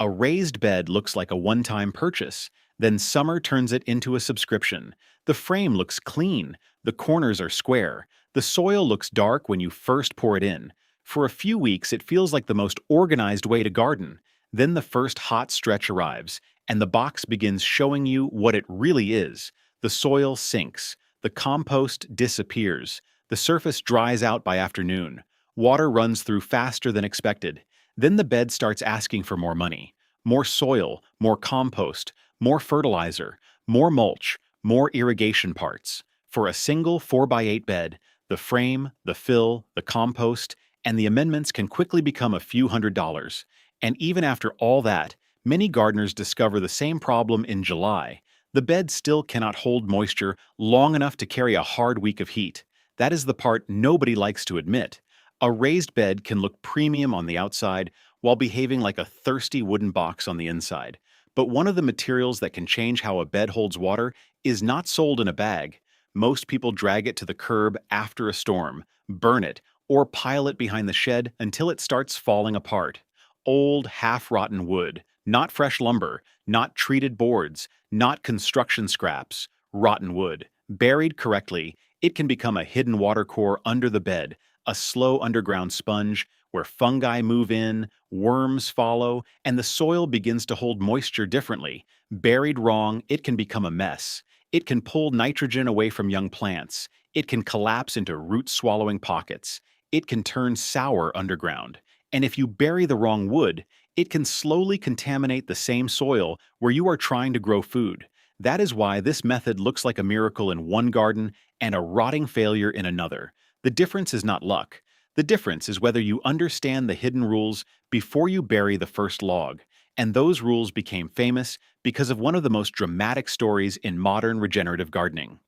A raised bed looks like a one-time purchase. Then summer turns it into a subscription. The frame looks clean. The corners are square. The soil looks dark when you first pour it in. For a few weeks, it feels like the most organized way to garden. Then the first hot stretch arrives, and the box begins showing you what it really is. The soil sinks. The compost disappears. The surface dries out by afternoon. Water runs through faster than expected. Then the bed starts asking for more money. More soil, more compost, more fertilizer, more mulch, more irrigation parts. For a single 4x8 bed, the frame, the fill, the compost, and the amendments can quickly become a few $100s. And even after all that, many gardeners discover the same problem in July. The bed still cannot hold moisture long enough to carry a hard week of heat. That is the part nobody likes to admit. A raised bed can look premium on the outside while behaving like a thirsty wooden box on the inside. But one of the materials that can change how a bed holds water is not sold in a bag. Most people drag it to the curb after a storm, burn it, or pile it behind the shed until it starts falling apart. Old, half-rotten wood, not fresh lumber, not treated boards, not construction scraps, rotten wood. Buried correctly, it can become a hidden water core under the bed, a slow underground sponge where fungi move in, worms follow, and the soil begins to hold moisture differently. Buried wrong, it can become a mess. It can pull nitrogen away from young plants. It can collapse into root-swallowing pockets. It can turn sour underground. And if you bury the wrong wood, it can slowly contaminate the same soil where you are trying to grow food. That is why this method looks like a miracle in one garden and a rotting failure in another. The difference is not luck. The difference is whether you understand the hidden rules before you bury the first log. And those rules became famous because of one of the most dramatic stories in modern regenerative gardening.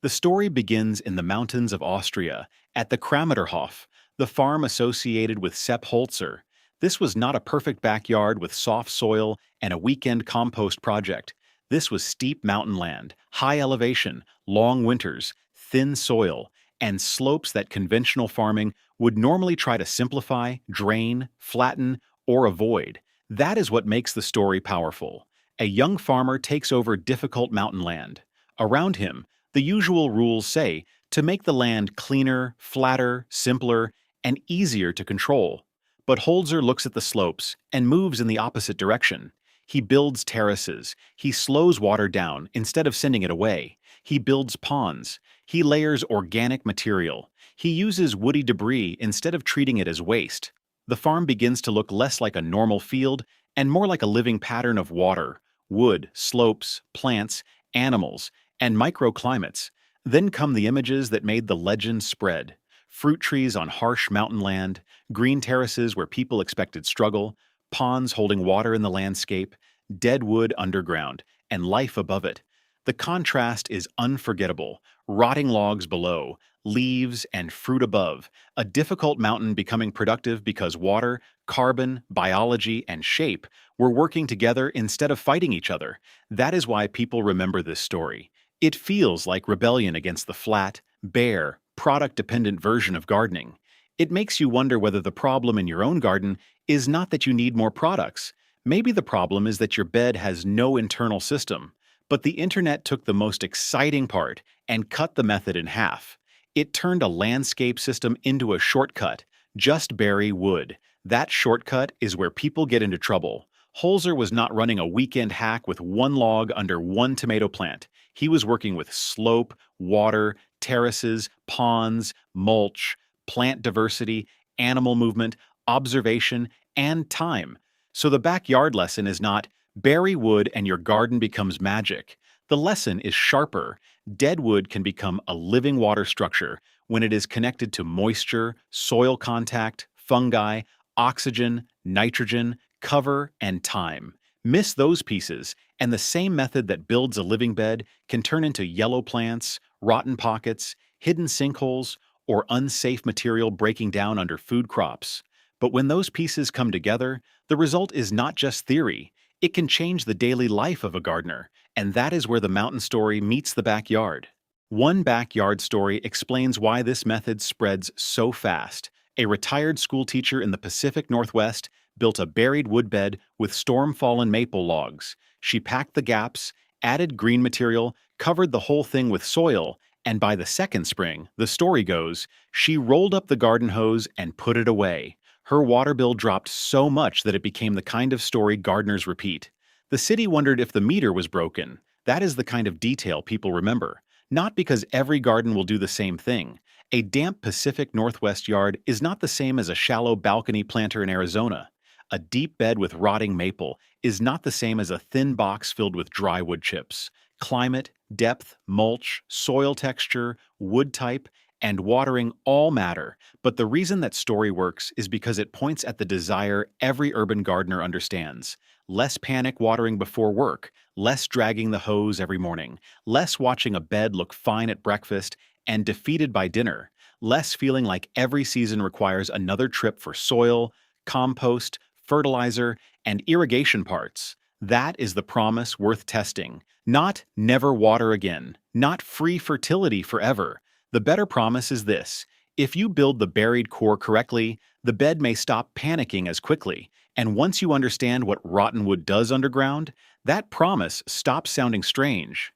The story begins in the mountains of Austria, at the Krameterhof, the farm associated with Sepp Holzer. This was not a perfect backyard with soft soil and a weekend compost project. This was steep mountain land, high elevation, long winters, thin soil, and slopes that conventional farming would normally try to simplify, drain, flatten, or avoid. That is what makes the story powerful. A young farmer takes over difficult mountain land. Around him, the usual rules say to make the land cleaner, flatter, simpler, and easier to control. But Holzer looks at the slopes and moves in the opposite direction. He builds terraces. He slows water down instead of sending it away. He builds ponds. He layers organic material. He uses woody debris instead of treating it as waste. The farm begins to look less like a normal field and more like a living pattern of water, wood, slopes, plants, animals, and microclimates. Then come the images that made the legend spread. Fruit trees on harsh mountain land, green terraces where people expected struggle, ponds holding water in the landscape, dead wood underground, and life above it. The contrast is unforgettable. Rotting logs below, leaves and fruit above, a difficult mountain becoming productive because water, carbon, biology, and shape were working together instead of fighting each other. That is why people remember this story. It feels like rebellion against the flat, bare, product-dependent version of gardening. It makes you wonder whether the problem in your own garden is not that you need more products. Maybe the problem is that your bed has no internal system. But the internet took the most exciting part and cut the method in half. It turned a landscape system into a shortcut. Just bury wood. That shortcut is where people get into trouble. Holzer was not running a weekend hack with one log under one tomato plant. He was working with slope, water, terraces, ponds, mulch, plant diversity, animal movement, observation, and time. So the backyard lesson is not, bury wood and your garden becomes magic. The lesson is sharper. Dead wood can become a living water structure when it is connected to moisture, soil contact, fungi, oxygen, nitrogen, cover, and time. Miss those pieces, and the same method that builds a living bed can turn into yellow plants, rotten pockets, hidden sinkholes, or unsafe material breaking down under food crops. But when those pieces come together, the result is not just theory. It can change the daily life of a gardener, and that is where the mountain story meets the backyard. One backyard story explains why this method spreads so fast. A retired school teacher in the Pacific Northwest built a buried wood bed with storm-fallen maple logs. She packed the gaps, added green material, covered the whole thing with soil, and by the second spring, the story goes, she rolled up the garden hose and put it away. Her water bill dropped so much that it became the kind of story gardeners repeat. The city wondered if the meter was broken. That is the kind of detail people remember. Not because every garden will do the same thing. A damp Pacific Northwest yard is not the same as a shallow balcony planter in Arizona. A deep bed with rotting maple is not the same as a thin box filled with dry wood chips. Climate, depth, mulch, soil texture, wood type, and watering all matter, but the reason that story works is because it points at the desire every urban gardener understands. Less panic watering before work, less dragging the hose every morning, less watching a bed look fine at breakfast and defeated by dinner, less feeling like every season requires another trip for soil, compost, fertilizer, and irrigation parts. That is the promise worth testing. Not never water again, not free fertility forever. The better promise is this: if you build the buried core correctly, the bed may stop panicking as quickly, and once you understand what rotten wood does underground, that promise stops sounding strange.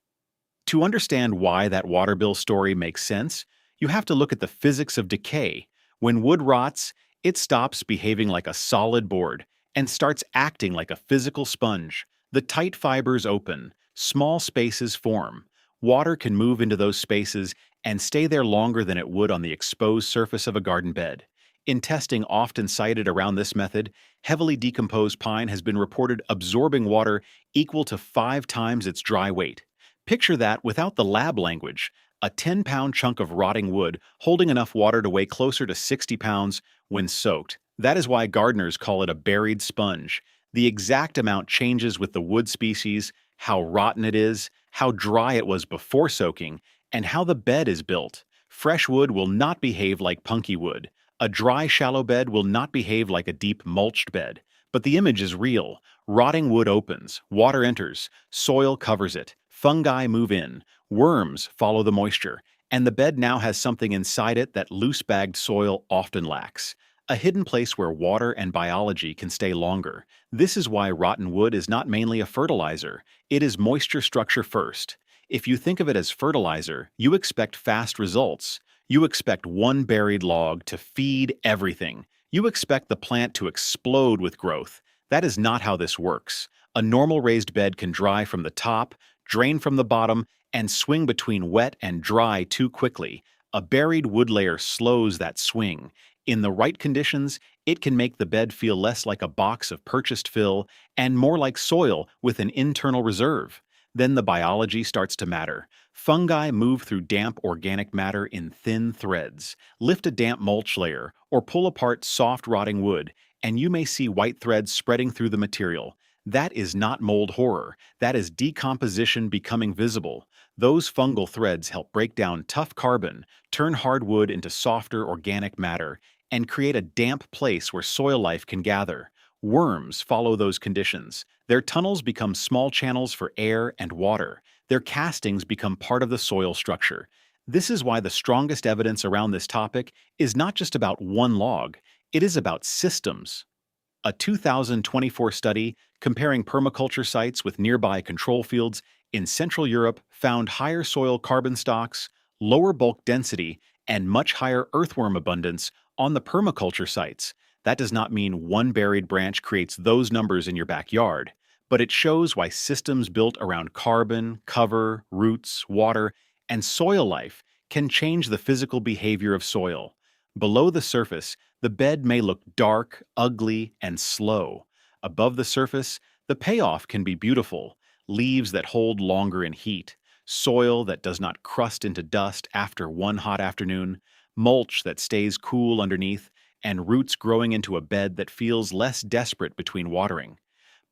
To understand why that water bill story makes sense, you have to look at the physics of decay. When wood rots, it stops behaving like a solid board and starts acting like a physical sponge. The tight fibers open, small spaces form. Water can move into those spaces and stay there longer than it would on the exposed surface of a garden bed. In testing often cited around this method, heavily decomposed pine has been reported absorbing water equal to 5 times its dry weight. Picture that without the lab language, a 10-pound chunk of rotting wood holding enough water to weigh closer to 60 pounds when soaked. That is why gardeners call it a buried sponge. The exact amount changes with the wood species, how rotten it is, how dry it was before soaking, and how the bed is built. Fresh wood will not behave like punky wood. A dry, shallow bed will not behave like a deep, mulched bed. But the image is real. Rotting wood opens, water enters, soil covers it, fungi move in, worms follow the moisture, and the bed now has something inside it that loose-bagged soil often lacks. A hidden place where water and biology can stay longer. This is why rotten wood is not mainly a fertilizer. It is moisture structure first. If you think of it as fertilizer, you expect fast results. You expect one buried log to feed everything. You expect the plant to explode with growth. That is not how this works. A normal raised bed can dry from the top, drain from the bottom, and swing between wet and dry too quickly. A buried wood layer slows that swing. In the right conditions, it can make the bed feel less like a box of purchased fill and more like soil with an internal reserve. Then the biology starts to matter. Fungi move through damp organic matter in thin threads. Lift a damp mulch layer or pull apart soft rotting wood, and you may see white threads spreading through the material. That is not mold horror. That is decomposition becoming visible. Those fungal threads help break down tough carbon, turn hard wood into softer organic matter, and create a damp place where soil life can gather. Worms follow those conditions. Their tunnels become small channels for air and water. Their castings become part of the soil structure. This is why the strongest evidence around this topic is not just about one log, it is about systems. A 2024 study comparing permaculture sites with nearby control fields in Central Europe found higher soil carbon stocks, lower bulk density, and much higher earthworm abundance on the permaculture sites. That does not mean one buried branch creates those numbers in your backyard, but it shows why systems built around carbon, cover, roots, water, and soil life can change the physical behavior of soil. Below the surface, the bed may look dark, ugly, and slow. Above the surface, the payoff can be beautiful. Leaves that hold longer in heat, soil that does not crust into dust after one hot afternoon, mulch that stays cool underneath, and roots growing into a bed that feels less desperate between watering.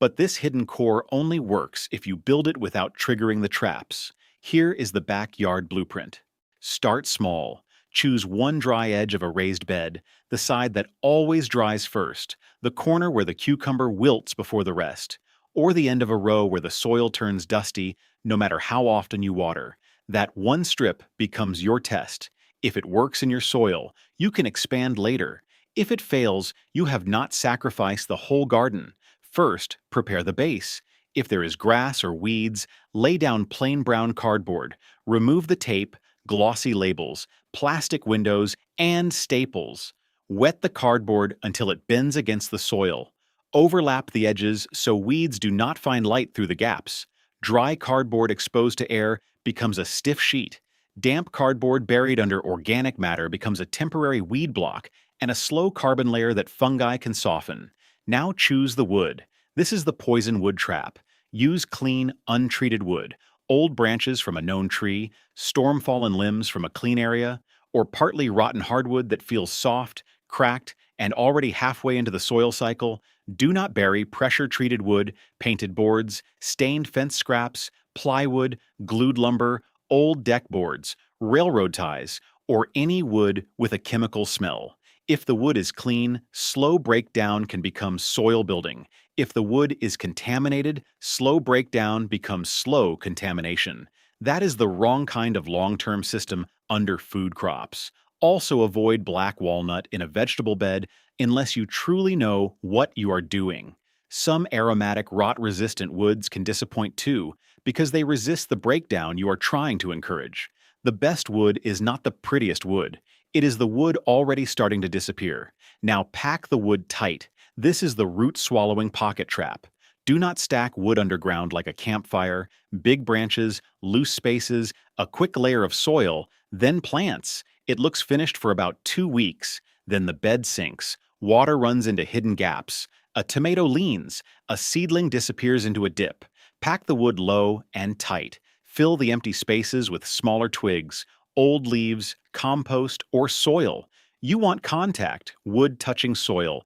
But this hidden core only works if you build it without triggering the traps. Here is the backyard blueprint. Start small. Choose one dry edge of a raised bed, the side that always dries first, the corner where the cucumber wilts before the rest, or the end of a row where the soil turns dusty no matter how often you water. That one strip becomes your test. If it works in your soil, you can expand later. If it fails, you have not sacrificed the whole garden. First, prepare the base. If there is grass or weeds, lay down plain brown cardboard. Remove the tape, glossy labels, plastic windows, and staples. Wet the cardboard until it bends against the soil. Overlap the edges so weeds do not find light through the gaps. Dry cardboard exposed to air becomes a stiff sheet. Damp cardboard buried under organic matter becomes a temporary weed block and a slow carbon layer that fungi can soften. Now choose the wood. This is the poison wood trap. Use clean, untreated wood, old branches from a known tree, storm-fallen limbs from a clean area, or partly rotten hardwood that feels soft, cracked, and already halfway into the soil cycle. Do not bury pressure-treated wood, painted boards, stained fence scraps, plywood, glued lumber, old deck boards, railroad ties, or any wood with a chemical smell. If the wood is clean, slow breakdown can become soil building. If the wood is contaminated, slow breakdown becomes slow contamination. That is the wrong kind of long-term system under food crops. Also avoid black walnut in a vegetable bed unless you truly know what you are doing. Some aromatic rot-resistant woods can disappoint too because they resist the breakdown you are trying to encourage. The best wood is not the prettiest wood. It is the wood already starting to disappear. Now pack the wood tight. This is the root-swallowing pocket trap. Do not stack wood underground like a campfire, big branches, loose spaces, a quick layer of soil, then plants. It looks finished for about 2 weeks. Then the bed sinks. Water runs into hidden gaps. A tomato leans. A seedling disappears into a dip. Pack the wood low and tight. Fill the empty spaces with smaller twigs, old leaves, compost, or soil. You want contact, wood touching soil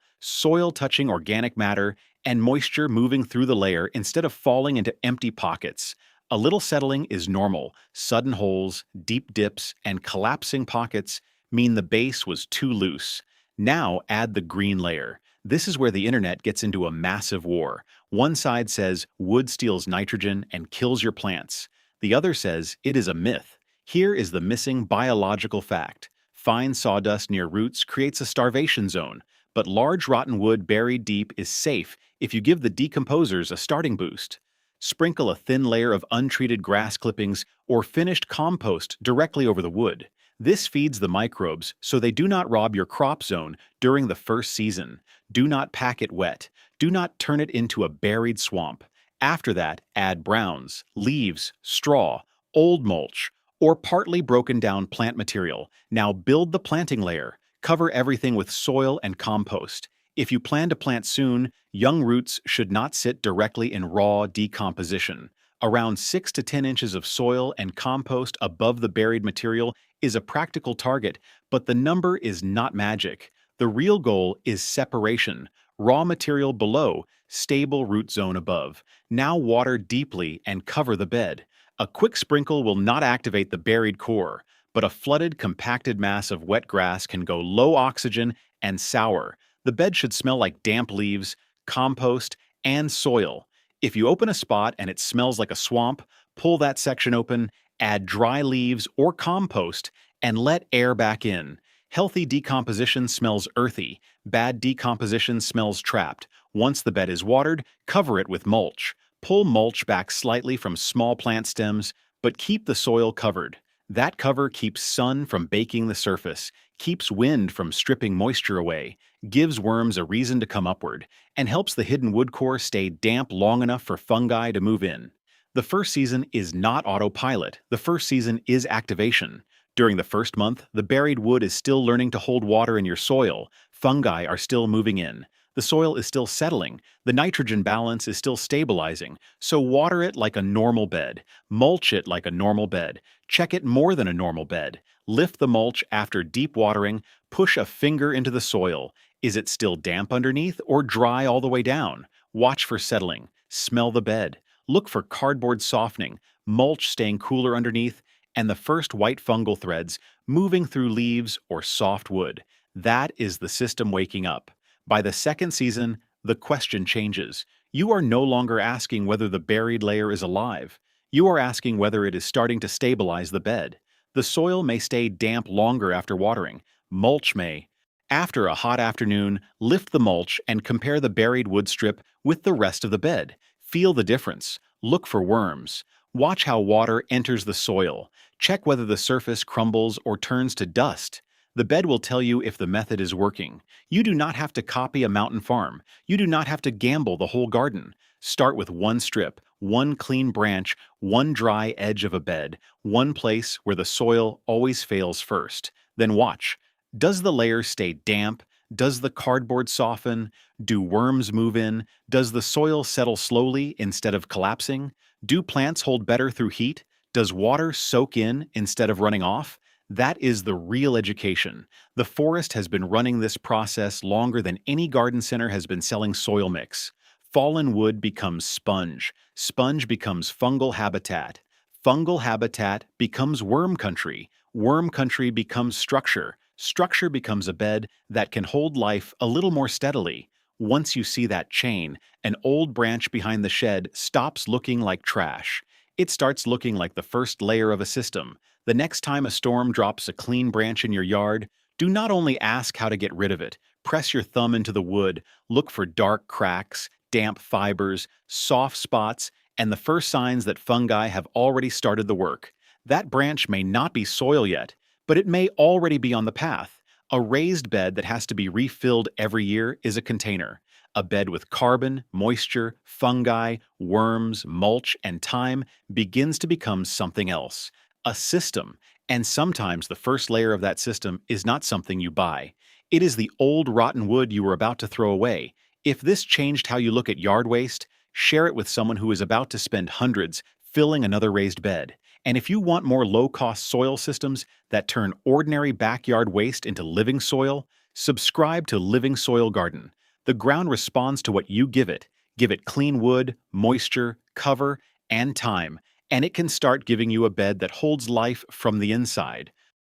touching organic matter, and moisture moving through the layer instead of falling into empty pockets. A little settling is normal. Sudden holes, deep dips, and collapsing pockets mean the base was too loose. Now add the green layer. This is where the internet gets into a massive war. One side says wood steals nitrogen and kills your plants. The other says it is a myth. Here is the missing biological fact. Fine sawdust near roots creates a starvation zone, but large rotten wood buried deep is safe if you give the decomposers a starting boost. Sprinkle a thin layer of untreated grass clippings or finished compost directly over the wood. This feeds the microbes so they do not rob your crop zone during the first season. Do not pack it wet. Do not turn it into a buried swamp. After that, add browns, leaves, straw, old mulch, or partly broken down plant material. Now build the planting layer. Cover everything with soil and compost. If you plan to plant soon, young roots should not sit directly in raw decomposition. Around 6 to 10 inches of soil and compost above the buried material is a practical target, but the number is not magic. The real goal is separation. Raw material below, stable root zone above. Now water deeply and cover the bed. A quick sprinkle will not activate the buried core, but a flooded, compacted mass of wet grass can go low oxygen and sour. The bed should smell like damp leaves, compost, and soil. If you open a spot and it smells like a swamp, pull that section open, add dry leaves or compost, and let air back in. Healthy decomposition smells earthy. Bad decomposition smells trapped. Once the bed is watered, cover it with mulch. Pull mulch back slightly from small plant stems, but keep the soil covered. That cover keeps sun from baking the surface, keeps wind from stripping moisture away, gives worms a reason to come upward, and helps the hidden wood core stay damp long enough for fungi to move in. The first season is not autopilot. The first season is activation. During the first month, the buried wood is still learning to hold water in your soil. Fungi are still moving in. The soil is still settling. The nitrogen balance is still stabilizing. So water it like a normal bed. Mulch it like a normal bed. Check it more than a normal bed. Lift the mulch after deep watering. Push a finger into the soil. Is it still damp underneath or dry all the way down? Watch for settling. Smell the bed. Look for cardboard softening, mulch staying cooler underneath, and the first white fungal threads moving through leaves or soft wood. That is the system waking up. By the second season, the question changes. You are no longer asking whether the buried layer is alive. You are asking whether it is starting to stabilize the bed. The soil may stay damp longer after watering. Mulch may. After a hot afternoon, lift the mulch and compare the buried wood strip with the rest of the bed. Feel the difference. Look for worms. Watch how water enters the soil. Check whether the surface crumbles or turns to dust. The bed will tell you if the method is working. You do not have to copy a mountain farm. You do not have to gamble the whole garden. Start with one strip, one clean branch, one dry edge of a bed, one place where the soil always fails first. Then watch. Does the layer stay damp? Does the cardboard soften? Do worms move in? Does the soil settle slowly instead of collapsing? Do plants hold better through heat? Does water soak in instead of running off? That is the real education. The forest has been running this process longer than any garden center has been selling soil mix. Fallen wood becomes sponge. Sponge becomes fungal habitat. Fungal habitat becomes worm country. Worm country becomes structure. Structure becomes a bed that can hold life a little more steadily. Once you see that chain, an old branch behind the shed stops looking like trash. It starts looking like the first layer of a system. The next time a storm drops a clean branch in your yard, do not only ask how to get rid of it. Press your thumb into the wood, look for dark cracks, damp fibers, soft spots, and the first signs that fungi have already started the work. That branch may not be soil yet, but it may already be on the path. A raised bed that has to be refilled every year is a container. A bed with carbon, moisture, fungi, worms, mulch, and thyme begins to become something else. A system. And sometimes the first layer of that system is not something you buy. It is the old rotten wood you were about to throw away. If this changed how you look at yard waste, share it with someone who is about to spend hundreds filling another raised bed. And if you want more low-cost soil systems that turn ordinary backyard waste into living soil, subscribe to Living Soil Garden. The ground responds to what you give it. Give it clean wood, moisture, cover, and time, and it can start giving you a bed that holds life from the inside.